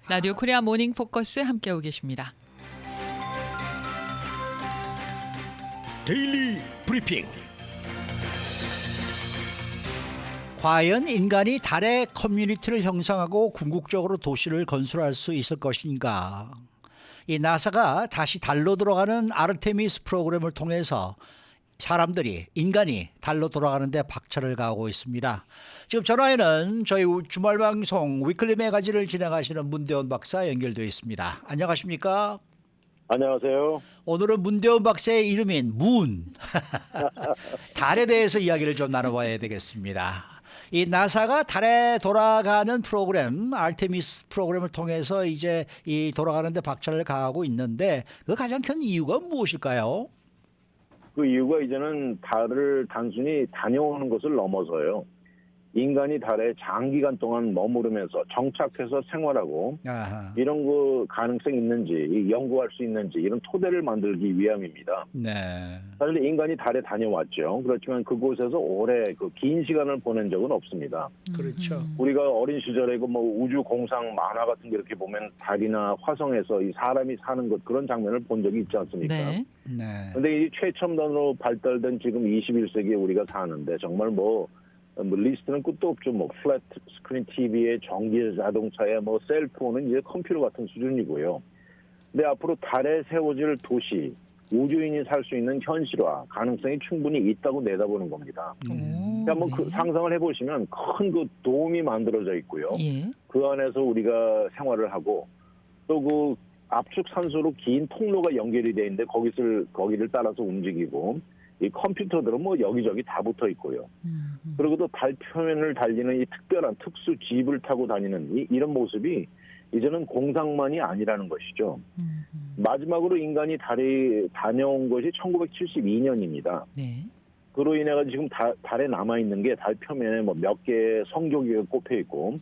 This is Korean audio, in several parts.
라디오 코리아 모닝 포커스 함께하고 계십니다. 데일리 브리핑. 과연 인간이 달의 커뮤니티를 형성하고 궁극적으로 도시를 건설할 수 있을 것인가? 이 나사가 다시 달로 들어가는 아르테미스 프로그램을 통해서 인간이 달로 돌아가는 데 박차를 가하고 있습니다. 지금 전화에는 저희 주말 방송 위클리 매거진을 진행하시는 문대원 박사 연결되어 있습니다. 안녕하십니까? 안녕하세요. 오늘은 문대원 박사의 이름인 문, 달에 대해서 이야기를 좀 나눠봐야 되겠습니다. 이 나사가 달에 돌아가는 프로그램, 아르테미스 프로그램을 통해서 이제 이 돌아가는데 박차를 가하고 있는데 그 가장 큰 이유가 무엇일까요? 그 이유가 이제는 달을 단순히 다녀오는 것을 넘어서요. 인간이 달에 장기간 동안 머무르면서 정착해서 생활하고 아하. 이런 그 가능성이 있는지 연구할 수 있는지 이런 토대를 만들기 위함입니다. 네. 사실 인간이 달에 다녀왔죠. 그렇지만 그곳에서 오래 그 긴 시간을 보낸 적은 없습니다. 그렇죠. 우리가 어린 시절에 그 뭐 우주 공상 만화 같은 게 이렇게 보면 달이나 화성에서 이 사람이 사는 것 그런 장면을 본 적이 있지 않습니까? 네. 네. 근데 이 최첨단으로 발달된 지금 21세기에 우리가 사는데 정말 뭐 리스트는 끝도 없죠. 뭐 플랫 스크린 TV에 전기 자동차에 뭐 셀폰은 이제 컴퓨터 같은 수준이고요. 근데 앞으로 달에 세워질 도시, 우주인이 살 수 있는 현실화 가능성이 충분히 있다고 내다보는 겁니다. 한번 그 상상을 해보시면 큰 그 도움이 만들어져 있고요. 예. 그 안에서 우리가 생활을 하고 또 그 압축 산소로 긴 통로가 연결이 돼 있는데 거기를 따라서 움직이고 이 컴퓨터들은 뭐 여기저기 다 붙어 있고요. 그리고 또 달 표면을 달리는 이 특별한 특수 집을 타고 다니는 이런 모습이 이제는 공상만이 아니라는 것이죠. 마지막으로 인간이 달에 다녀온 것이 1972년입니다. 네. 그로 인해 가지고 지금 달에 남아 있는 게 달 표면에 뭐 몇 개의 성조기가 꼽혀 있고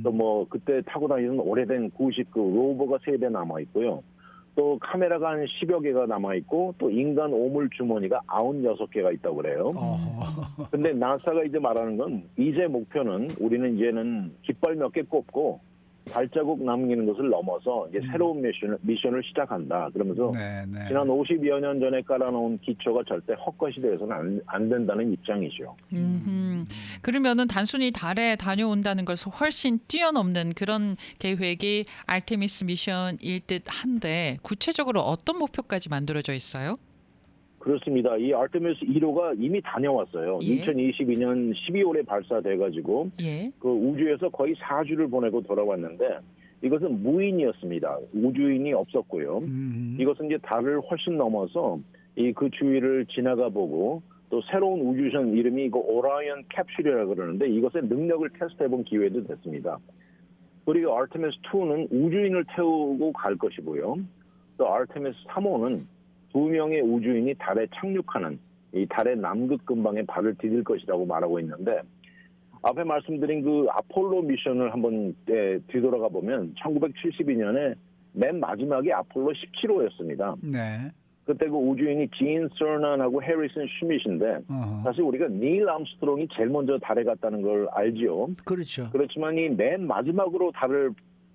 또 뭐 그때 타고 다니는 오래된 구식 그 로버가 3대 남아 있고요. 또 카메라가 한 10여 개가 남아 있고 또 인간 오물 주머니가 96개가 있다고 그래요. 근데 나사가 이제 말하는 건 이제 목표는 우리는 이제는 깃발 몇 개 꼽고 발자국 남기는 것을 넘어서 이제 새로운 미션을 시작한다. 그러면서 네, 네. 지난 50여 년 전에 깔아놓은 기초가 절대 헛것이 되어서는 안 된다는 입장이죠. 그러면은 단순히 달에 다녀온다는 것을 훨씬 뛰어넘는 그런 계획이 아르테미스 미션일 듯한데 구체적으로 어떤 목표까지 만들어져 있어요? 그렇습니다. 이 아르테미스 1호가 이미 다녀왔어요. 예. 2022년 12월에 발사돼가지고 예. 그 우주에서 거의 4주를 보내고 돌아왔는데 이것은 무인이었습니다. 우주인이 없었고요. 이것은 이제 달을 훨씬 넘어서 그 주위를 지나가 보고 또 새로운 우주선 이름이 이거 오라이언 캡슐이라고 그러는데 이것의 능력을 테스트해본 기회도 됐습니다. 그리고 아르테미스 2는 우주인을 태우고 갈 것이고요. 또 아르테미스 3호는 2명의 우주인이 달에 착륙하는 이 달의 남극 근방에 발을 디딜 것이라고 말하고 있는데 앞에 말씀드린 그 아폴로 미션을 한번 뒤돌아가 보면 1972년에 맨 마지막이 아폴로 17호였습니다. 네. 그때 그 우주인이 진 서넌하고 해리슨 슈밋인데 사실 우리가 닐 암스트롱이 제일 먼저 달에 갔다는 걸 알지요. 그렇죠. 그렇지만 이 맨 마지막으로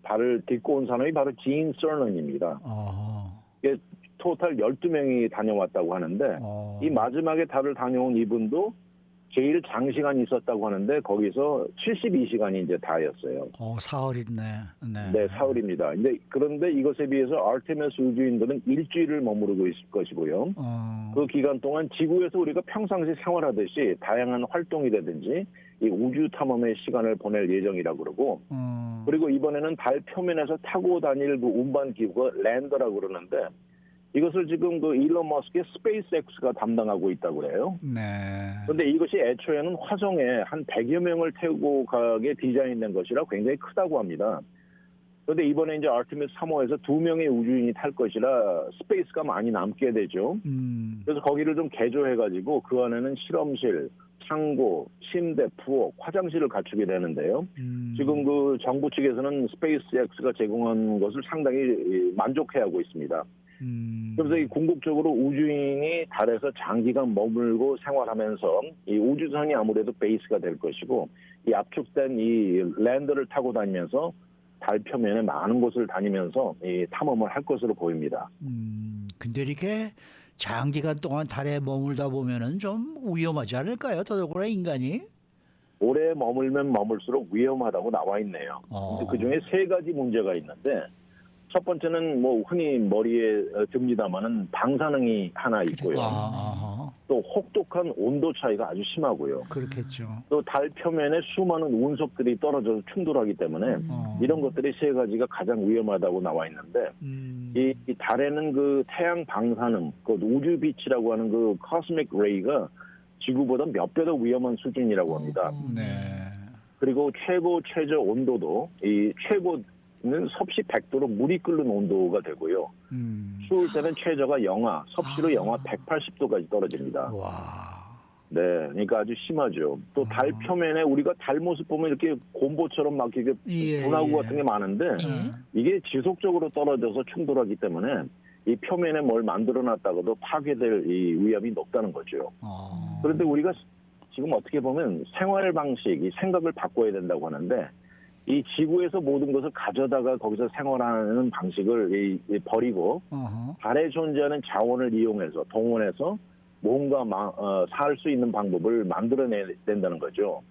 발을 딛고 온 사람이 바로 진 서넌입니다. 이게 토탈 12명이 다녀왔다고 하는데 이 마지막에 달을 다녀온 이분도 제일 장시간 있었다고 하는데 거기서 72시간이 이제 다였어요. 사흘이네. 네. 네, 사흘입니다. 그런데 이것에 비해서 아르테미스 우주인들은 일주일을 머무르고 있을 것이고요. 그 기간 동안 지구에서 우리가 평상시 생활하듯이 다양한 활동이라든지 이 우주 탐험의 시간을 보낼 예정이라고 그러고 그리고 이번에는 달 표면에서 타고 다닐 그 운반 기구가 랜더라고 그러는데 이것을 지금 그 일론 머스크의 스페이스X가 담당하고 있다고 그래요. 네. 그런데 이것이 애초에는 화성에 한 100여 명을 태우고 가게 디자인된 것이라 굉장히 크다고 합니다. 그런데 이번에 이제 아르테미스 3호에서 2명의 우주인이 탈 것이라 스페이스가 많이 남게 되죠. 그래서 거기를 좀 개조해가지고 그 안에는 실험실, 창고, 침대, 부엌, 화장실을 갖추게 되는데요. 지금 그 정부 측에서는 스페이스X가 제공한 것을 상당히 만족해하고 있습니다. 그래서 이 궁극적으로 우주인이 달에서 장기간 머물고 생활하면서 이 우주선이 아무래도 베이스가 될 것이고 이 압축된 이 랜더를 타고 다니면서 달 표면에 많은 곳을 다니면서 이 탐험을 할 것으로 보입니다. 근데 이렇게 장기간 동안 달에 머물다 보면은 좀 위험하지 않을까요? 더더구나 인간이. 오래 머물면 머물수록 위험하다고 나와 있네요. 근데 그 중에 세 가지 문제가 있는데 첫 번째는 뭐 흔히 머리에 듭니다만은 방사능이 하나 있고요. 또 혹독한 온도 차이가 아주 심하고요. 그렇겠죠. 또 달 표면에 수많은 운석들이 떨어져서 충돌하기 때문에 이런 것들이 세 가지가 가장 위험하다고 나와 있는데 이 달에는 그 태양 방사능, 그 우주 빛이라고 하는 그 코스믹 레이가 지구보다 몇 배 더 위험한 수준이라고 합니다. 네. 그리고 최저 온도도 이 최고는 섭씨 100도로 물이 끓는 온도가 되고요. 추울 때는 최저가 영하, 섭씨로 영하 180도까지 떨어집니다. 와. 네, 그러니까 아주 심하죠. 또 달 표면에 우리가 달 모습 보면 이렇게 곰보처럼 막 이렇게 분화구 같은 게 많은데 이게 지속적으로 떨어져서 충돌하기 때문에 이 표면에 뭘 만들어놨다가도 파괴될 이 위험이 높다는 거죠. 그런데 우리가 지금 어떻게 보면 생활 방식, 이 생각을 바꿔야 된다고 하는데 이 지구에서 모든 것을 가져다가 거기서 생활하는 방식을 버리고 달에 존재하는 자원을 이용해서 동원해서 뭔가 살 수 있는 방법을 만들어내야 된다는 거죠.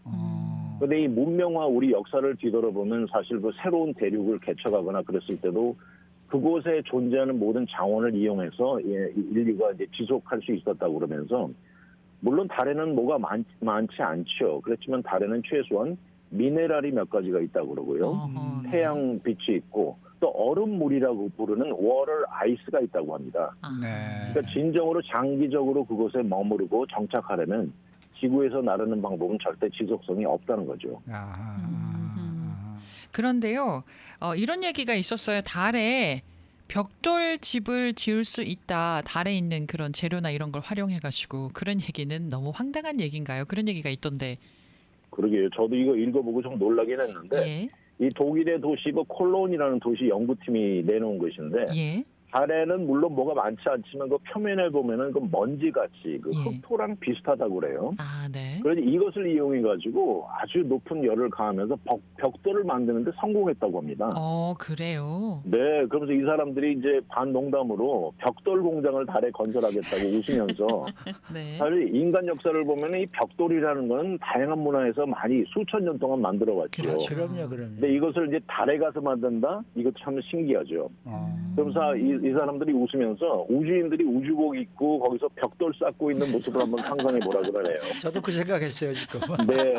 그런데 이 문명화 우리 역사를 뒤돌아보면 사실 그 새로운 대륙을 개척하거나 그랬을 때도 그곳에 존재하는 모든 자원을 이용해서 인류가 이제 지속할 수 있었다고 그러면서 물론 달에는 뭐가 많지 않죠. 그렇지만 달에는 최소한 미네랄이 몇 가지가 있다고 그러고요. 태양 빛이 있고 또 얼음물이라고 부르는 워터 아이스가 있다고 합니다. 그러니까 진정으로 장기적으로 그곳에 머무르고 정착하려면 지구에서 나르는 방법은 절대 지속성이 없다는 거죠. 그런데요, 이런 얘기가 있었어요. 달에 벽돌 집을 지을 수 있다. 달에 있는 그런 재료나 이런 걸 활용해가지고 그런 얘기는 너무 황당한 얘기인가요? 그런 얘기가 있던데. 그러게요. 저도 이거 읽어보고 좀 놀라긴 했는데 예. 이 독일의 도시 그 콜론이라는 도시 연구팀이 내놓은 것인데 예. 달에는 물론 뭐가 많지 않지만 그 표면에 보면은 그 먼지같이 그 예. 흑토랑 비슷하다고 그래요. 아, 네. 그래서 이것을 이용해 가지고 아주 높은 열을 가하면서 벽돌을 만드는데 성공했다고 합니다. 그래요. 네, 그러면서 이 사람들이 이제 반농담으로 벽돌 공장을 달에 건설하겠다고 웃으면서 네. 사실 인간 역사를 보면 이 벽돌이라는 건 다양한 문화에서 많이 수천 년 동안 만들어 왔죠. 그렇죠. 그럼요. 근데 이것을 이제 달에 가서 만든다? 이것도 참 신기하죠. 그러면서 이 사람들이 웃으면서 우주인들이 우주복 입고 거기서 벽돌 쌓고 있는 모습을 한번 상상해 보라 그러네요. 저도 그 생각했어요 지금. 네.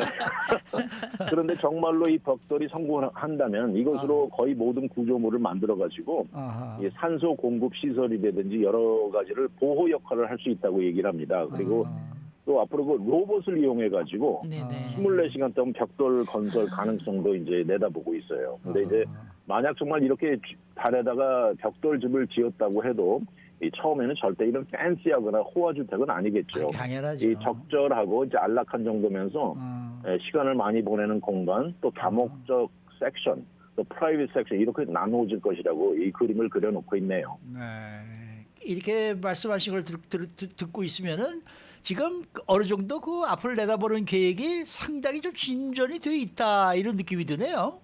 그런데 정말로 이 벽돌이 성공한다면 이것으로 거의 모든 구조물을 만들어 가지고 산소 공급 시설이라든지 여러 가지를 보호 역할을 할 수 있다고 얘기를 합니다. 그리고 또 앞으로 그 로봇을 이용해 가지고 네네. 24시간 동안 벽돌 건설 가능성도 이제 내다보고 있어요. 근데 이제 만약 정말 이렇게 달에다가 벽돌 집을 지었다고 해도 처음에는 절대 이런 팬시하거나 호화주택은 아니겠죠. 당연하죠. 이 적절하고 이제 안락한 정도면서 시간을 많이 보내는 공간, 또 다목적 섹션, 또 프라이빗 섹션 이렇게 나누어질 것이라고 이 그림을 그려놓고 있네요. 네. 이렇게 말씀하신 걸 듣고 있으면은 지금 어느 정도 그 앞을 내다보는 계획이 상당히 좀 진전이 돼 있다 이런 느낌이 드네요.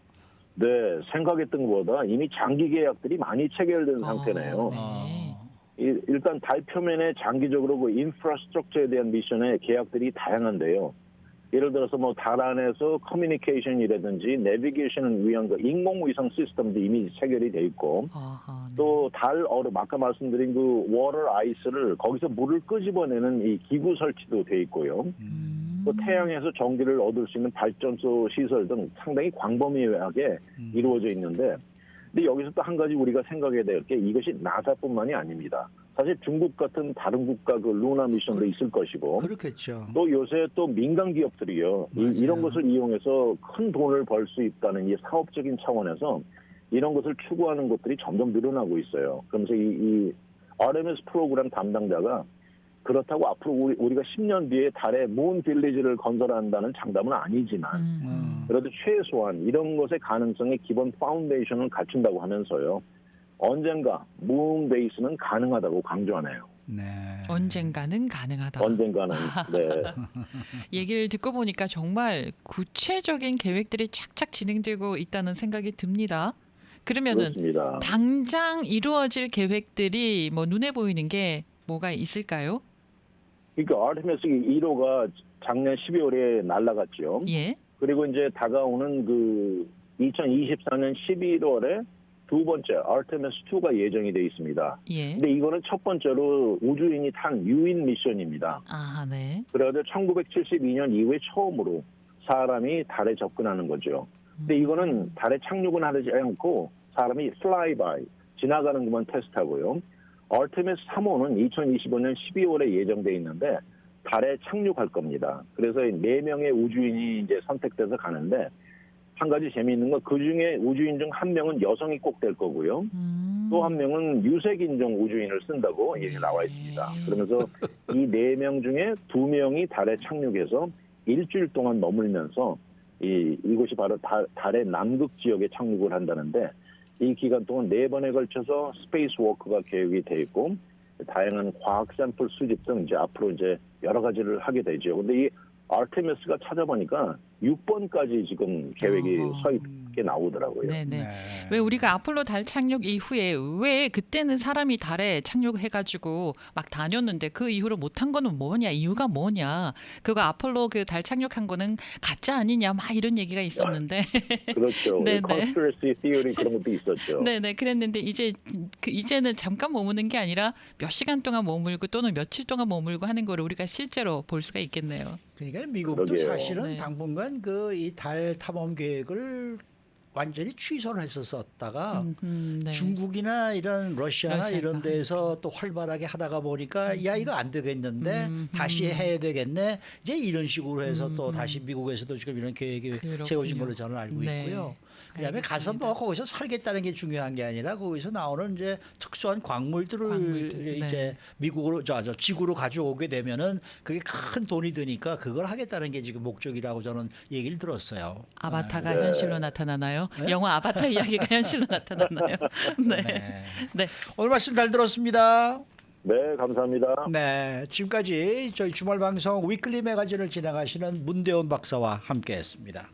네, 생각했던 것보다 이미 장기 계약들이 많이 체결된 상태네요. 네. 일단 달 표면에 장기적으로 그 인프라스트럭처에 대한 미션의 계약들이 다양한데요. 예를 들어서 뭐 달 안에서 커뮤니케이션이라든지 내비게이션을 위한 그 인공위성 시스템도 이미 체결이 돼 있고 또 달 얼음 아까 말씀드린 그 워터 아이스를 거기서 물을 끄집어내는 이 기구 설치도 돼 있고요. 또 태양에서 전기를 얻을 수 있는 발전소 시설 등 상당히 광범위하게 이루어져 있는데 근데 여기서 또 한 가지 우리가 생각해야 될 게 이것이 나사뿐만이 아닙니다. 사실 중국 같은 다른 국가 그 루나 미션도 있을 것이고 그렇겠죠. 또 요새 또 민간 기업들이요. 이런 것을 이용해서 큰 돈을 벌 수 있다는 이 사업적인 차원에서 이런 것을 추구하는 것들이 점점 늘어나고 있어요. 그러면서 이 RMS 프로그램 담당자가 그렇다고 앞으로 우리가 10년 뒤에 달에 문 빌리지를 건설한다는 장담은 아니지만 그래도 최소한 이런 것의 가능성의 기본 파운데이션을 갖춘다고 하면서요. 언젠가 문 베이스는 가능하다고 강조하네요. 네. 언젠가는 가능하다. 언젠가는. 네. 얘기를 듣고 보니까 정말 구체적인 계획들이 착착 진행되고 있다는 생각이 듭니다. 그러면은 그렇습니다. 당장 이루어질 계획들이 뭐 눈에 보이는 게 뭐가 있을까요? 그러니까 아르테미스 1호가 작년 12월에 날아갔죠. 예. 그리고 이제 다가오는 그 2024년 11월에 두 번째 아르테미스 2가 예정이 돼 있습니다. 예. 근데 이거는 첫 번째로 우주인이 탄 유인 미션입니다. 아, 네. 그래서 1972년 이후에 처음으로 사람이 달에 접근하는 거죠. 근데 이거는 달에 착륙은 하지 않고 사람이 flyby, 지나가는 것만 테스트하고요. 아르테미스 3호는 2025년 12월에 예정돼 있는데 달에 착륙할 겁니다. 그래서 4명의 우주인이 이제 선택돼서 가는데 한 가지 재미있는 건 그중에 우주인 중 한 명은 여성이 꼭 될 거고요. 또 한 명은 유색 인종 우주인을 쓴다고 얘기 나와 있습니다. 그러면서 이 4명 중에 2명이 달에 착륙해서 일주일 동안 머물면서 이곳이 바로 달의 남극 지역에 착륙을 한다는데 이 기간 동안 4번에 걸쳐서 스페이스 워크가 계획이 돼 있고 다양한 과학 샘플 수집 등 이제 앞으로 이제 여러 가지를 하게 되죠. 근데 이 아르테미스가 찾아보니까 6번까지 지금 계획이 서 있게 나오더라고요. 네네. 왜 우리가 아폴로 달 착륙 이후에 왜 그때는 사람이 달에 착륙해가지고 막 다녔는데 그 이후로 못한 거는 뭐냐, 이유가 뭐냐, 그거 아폴로 그 달 착륙한 거는 가짜 아니냐, 막 이런 얘기가 있었는데. 그렇죠. 네네. 컨스피러시 티어리 그런 것도 있었죠. 네네. 그랬는데 이제는 잠깐 머무는 게 아니라 몇 시간 동안 머물고 또는 며칠 동안 머물고 하는 거를 우리가 실제로 볼 수가 있겠네요. 그러니까 미국도 그러게요. 사실은 네. 당분간 그 이 달 탐험 계획을 완전히 취소를 했었다가 네. 중국이나 이런 러시아나 러시아가 이런 데에서 또 활발하게 하다가 보니까 야 이거 안 되겠는데 다시 해야 되겠네 이제 이런 식으로 해서 또 다시 미국에서도 지금 이런 계획이 그렇군요. 세워진 걸로 저는 알고 네. 있고요. 그다음에 가서 알겠습니다. 뭐 거기서 살겠다는 게 중요한 게 아니라 거기서 나오는 이제 특수한 광물들을 광물들, 이제 네. 미국으로 저 지구로 가져오게 되면은 그게 큰 돈이 드니까 그걸 하겠다는 게 지금 목적이라고 저는 얘기를 들었어요. 아바타가 네. 현실로 나타나나요? 네? 영화 아바타 이야기가 현실로 나타나나요? 네. 네. 네. 오늘 말씀 잘 들었습니다. 네, 감사합니다. 네, 지금까지 저희 주말 방송 위클리 매거진을 진행하시는 문대원 박사와 함께했습니다.